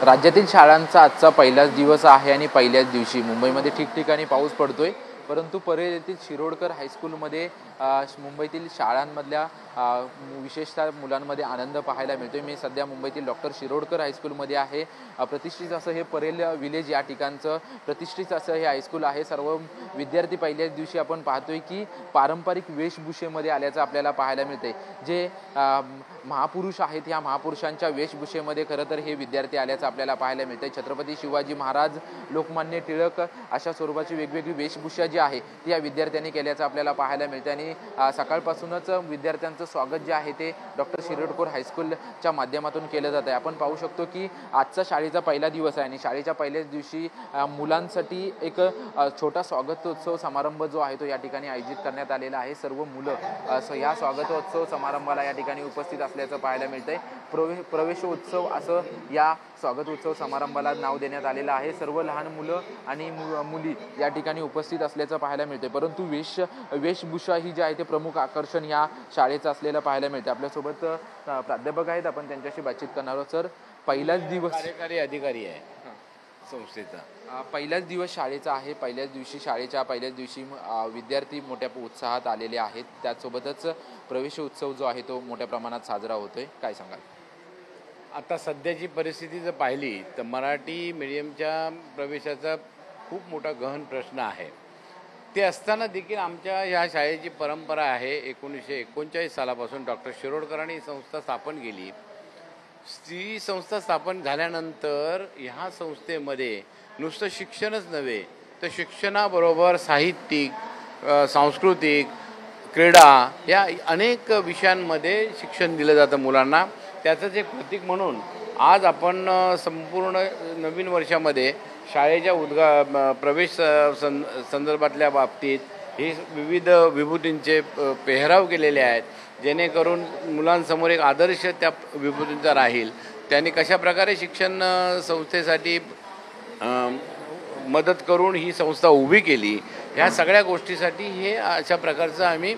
राज्यातील शाळांचा आजचा पहिलाच दिवस आहे आणि पहिल्याच दिवशी मुंबईमध्ये ठिकठिकाणी पाऊस पडतोय, परंतु परेल येथील शिरोडकर हायस्कूलमध्ये मुंबईतील शाळांमधल्या विशेषतः मुलांमध्ये आनंद पाहायला मिळतोय। मी सध्या मुंबईतील डॉक्टर शिरोडकर हायस्कूलमध्ये आहे। प्रतिष्ठित असं हे परेल विलेज या ठिकाणचं प्रतिष्ठित असं हे हायस्कूल आहे। सर्व विद्यार्थी पहिल्याच दिवशी आपण पाहतोय की पारंपरिक वेशभूषेमध्ये आल्याचं आपल्याला पाहायला मिळते। जे महापुरुष आहेत या महापुरुषांच्या वेशभूषेमध्ये खरं तर हे विद्यार्थी आल्याचं आपल्याला पाहायला मिळते। छत्रपती शिवाजी महाराज, लोकमान्य टिळक अशा स्वरूपाची वेगवेगळी वेशभूषा जी आहे ती या विद्यार्थ्यांनी केल्याचं आपल्याला पाहायला मिळते आणि सकाळपासूनच विद्यार्थ्यांचं स्वागत जे आहे ते डॉक्टर शिरोडकर हायस्कूलच्या माध्यमातून केलं जात आहे। आपण पाहू शकतो की आजचा शाळेचा पहिला दिवस आहे आणि शाळेच्या पहिल्याच दिवशी मुलांसाठी एक छोटा स्वागतोत्सव समारंभ जो आहे तो या ठिकाणी आयोजित करण्यात आलेला आहे। सर्व मुलं या स्वागतोत्सव समारंभाला या ठिकाणी उपस्थित असल्याचं पाहायला मिळतंय। प्रवेशोत्सव असं या स्वागतोत्सव समारंभाला नाव देण्यात आलेलं आहे। सर्व लहान मुलं आणि मुली या ठिकाणी उपस्थित असल्याचं पाहायला मिळते, परंतु वेशभूषा ही जी आहे ते प्रमुख आकर्षण या शाळेचं असलेलं पाहायला मिळते। आपल्यासोबत प्राध्यापक आहेत, आपण त्यांच्याशी बातचीत करणार आहोत। सर, पहिलाच दिवस कार्यकारी अधिकारी आहे संस्थेचा, पहिलाच दिवस शाळेचा आहे। पहिल्याच दिवशी विद्यार्थी मोठ्या उत्साहात आलेले आहेत, त्यासोबतच प्रवेशोत्सव जो आहे तो मोठ्या प्रमाणात साजरा होतोय, काय सांगाल? आता सध्याची परिस्थिती जर पाहिली तर मराठी मीडियमच्या प्रवेशाचा खूप मोठा गहन प्रश्न आहे। ते असताना देखील आमच्या ह्या शाळेची परंपरा आहे। 1939 सालापासून डॉक्टर शिरोडकरांनी ही संस्था स्थापन केली। ही संस्था स्थापन झाल्यानंतर ह्या संस्थेमध्ये नुसतं शिक्षणच नव्हे तर शिक्षणाबरोबर साहित्यिक, सांस्कृतिक, क्रीडा या अनेक विषयांमध्ये शिक्षण दिलं जातं मुलांना। त्याचंच एक प्रतीक म्हणून आज आपण संपूर्ण नवीन वर्षामध्ये शाळेच्या प्रवेश संदर्भातल्या बाबतीत हे विविध विभूतींचे पेहराव केलेले आहेत, जेणेकरून मुलांसमोर एक आदर्श त्या विभूतींचा राहील। त्यांनी कशाप्रकारे शिक्षण संस्थेसाठी मदत करून ही संस्था उभी केली, ह्या सगळ्या गोष्टीसाठी हे अशा प्रकारचं आम्ही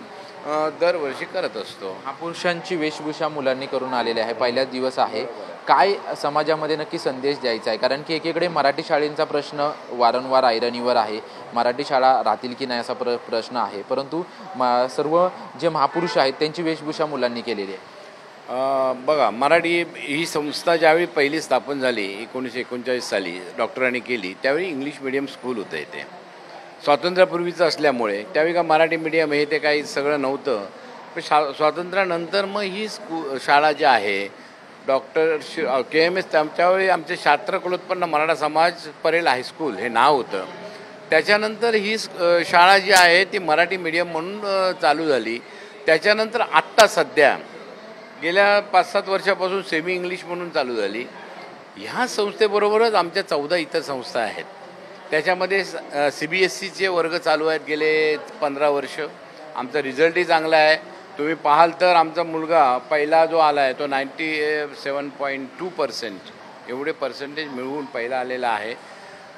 दरवर्षी करत असतो। महापुरुषांची वेशभूषा मुलांनी करून आलेली आहे, पहिलाच दिवस आहे। काय समाजामध्ये नक्की संदेश द्यायचा आहे? कारण की एकीकडे मराठी शाळेंचा प्रश्न वारंवार ऐरणीवर आहे, मराठी शाळा राहतील की नाही असा प्रश्न आहे, परंतु सर्व जे महापुरुष आहेत त्यांची वेशभूषा मुलांनी केलेली आहे। बघा, मराठी ही संस्था ज्यावेळी पहिली स्थापन झाली 1939 साली डॉक्टरांनी केली, त्यावेळी इंग्लिश मीडियम स्कूल होतं इथे। स्वातंत्र्यापूर्वीचं असल्यामुळे त्यावेळी का मराठी मीडियम हे ते काही सगळं नव्हतं। पण स्वातंत्र्यानंतर मग ही शाळा जी आहे डॉक्टर KMS, त्यावेळी आमचे शास्त्रकुलोत्पन्न मराठा समाज परेल हायस्कूल हे नाव होतं। त्याच्यानंतर ही शाळा जी आहे ती मराठी मीडियम म्हणून चालू झाली। त्याच्यानंतर आत्ता सध्या गेल्या 5-7 वर्षापासून सेमी इंग्लिश म्हणून चालू झाली। ह्या संस्थेबरोबरच आमच्या 14 इतर संस्था आहेत। त्याच्यामध्ये CBSEचे वर्ग चालू आहेत गेले 15 वर्ष। आमचा रिझल्टही चांगला आहे। तुम्ही पाहाल तर आमचा मुलगा पहिला जो आला आहे तो 97.2% एवढे पर्सेंटेज मिळवून पहिला आलेला आहे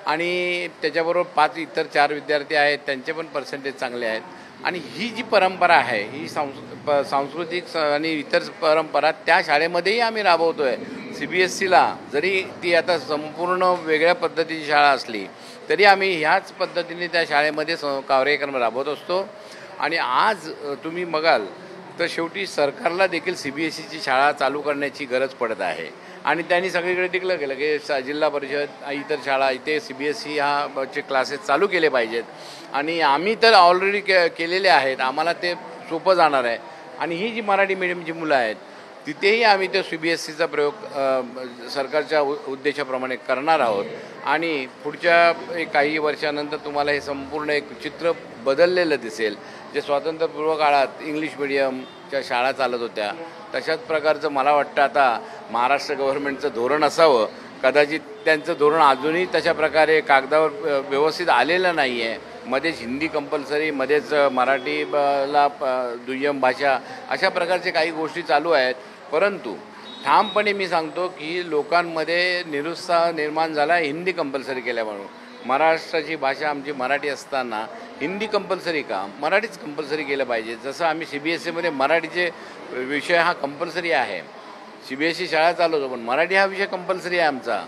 आणि त्याच्याबरोबर 5 इतर 4 विद्यार्थी आहेत, त्यांचे पण पर्सेंटेज चांगले आहेत। आणि ही जी परंपरा आहे ही सांस्कृतिक आणि इतर परंपरा त्या शाळेमध्येही आम्ही राबवतो आहे। CBSEला जरी ती आता संपूर्ण वेगळ्या पद्धतीची शाळा असली तरी आम्ही ह्याच पद्धतीने त्या शाळेमध्ये कार्यक्रम राबवत असतो। आणि आज तुम्ही बघाल तर शेवटी सरकारला देखील CBSEची शाळा चालू करण्याची गरज पडत आहे आणि त्यांनी सगळीकडे टिकलं केलं की जिल्हा परिषद इतर शाळा इथे CBSE चे क्लासेस चालू केले पाहिजेत आणि आम्ही तर ऑलरेडी केलेले आहेत, आम्हाला ते सोपं जाणार आहे। आणि ही जी मराठी मीडियमची मुलं आहेत तिथेही आम्ही ते CBSEचा प्रयोग सरकारच्या उद्देशाप्रमाणे करणार आहोत आणि पुढच्या काही वर्षानंतर तुम्हाला हे संपूर्ण एक चित्र बदललेलं दिसेल। जे स्वातंत्र्यपूर्व काळात इंग्लिश मीडियमच्या शाळा चालत होत्या तशाच प्रकारचं मला वाटतं आता महाराष्ट्र गव्हर्नमेंटचं धोरण असावं। कदाचित त्यांचं धोरण अजूनही तशा प्रकारे कागदावर व्यवस्थित आलेलं नाही आहे। मध्येच हिंदी कंपल्सरी, मध्येच मराठीला दुय्यम भाषा, अशा प्रकारचे काही गोष्टी चालू आहेत। परंतु ठामपणे मी सांगतो की लोकांमध्ये निरुत्साह निर्माण झाला हिंदी कंपल्सरी केल्यामुळे। महाराष्ट्राची भाषा आमची मराठी असताना हिंदी कंपल्सरी का, मराठीच कंपल्सरी केलं पाहिजे। जसं आम्ही CBSEमध्ये मराठीचे विषय हा कंपल्सरी आहे, CBSE शाळा चालवतो पण मराठी हा विषय कंपल्सरी आहे आमचा।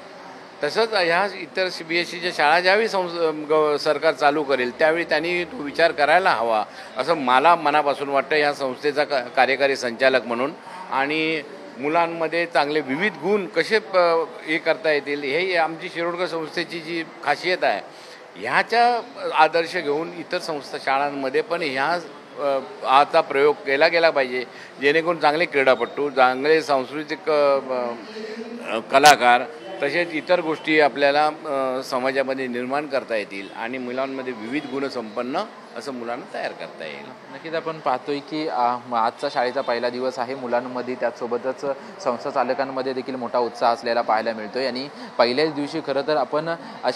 तसंच ह्या इतर CBSEच्या शाळा ज्यावेळी सरकार चालू करेल त्यावेळी त्यांनी तो विचार करायला हवा असं मला मनापासून वाटतं ह्या संस्थेचा कार्यकारी संचालक म्हणून. आणि मुलांमध्ये चांगले विविध गुण कसे हे करता येतील हे आमची शिरोडकर संस्थेची जी खासियत आहे. ह्याचा आदर्श घेऊन इतर शाळांमध्ये पण हाचा प्रयोग केला गेला पाहिजे, जेणेकरून चांगले क्रीडापटू, चांगले सांस्कृतिक कलाकार तसेच इतर गोष्टी आपल्याला समाजामध्ये निर्माण करता येतील आणि मुलांमध्ये विविध गुणसंपन्न असं मुलांना तयार करता येईल. नक्कीच आपण पाहतोय की आजचा शाळेचा पहिला दिवस आहे. मुलांमध्ये त्याचसोबतच संस्था चालकांमध्ये देखील मोठा उत्साह असलेला पाहायला मिळतोय. आणि पहिल्याच दिवशी खरं तर आपण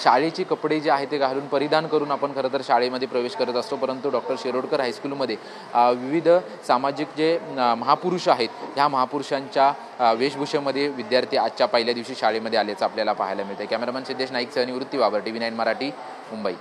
शाळेची कपडे जे आहे ते घालून परिधान करून आपण खरं तर शाळेमध्ये प्रवेश करत असतो. परंतु डॉक्टर शिरोडकर हायस्कूलमध्ये विविध सामाजिक जे महापुरुष आहेत ह्या महापुरुषांच्या वेशभूषेमध्ये विद्यार्थी आजच्या पहिल्या दिवशी शाळेमध्ये आल्याचं आपल्याला पाहायला मिळतंय. कॅमेरामन सिद्धेश नाईक सह निवृत्ती वाबर, TV9 मराठी, मुंबई.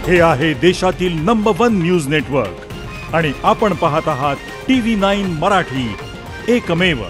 हे आहे देशातील नंबर 1 न्यूज नेटवर्क आणि आपण पाहत आहात TV9 मराठी, एकमेव.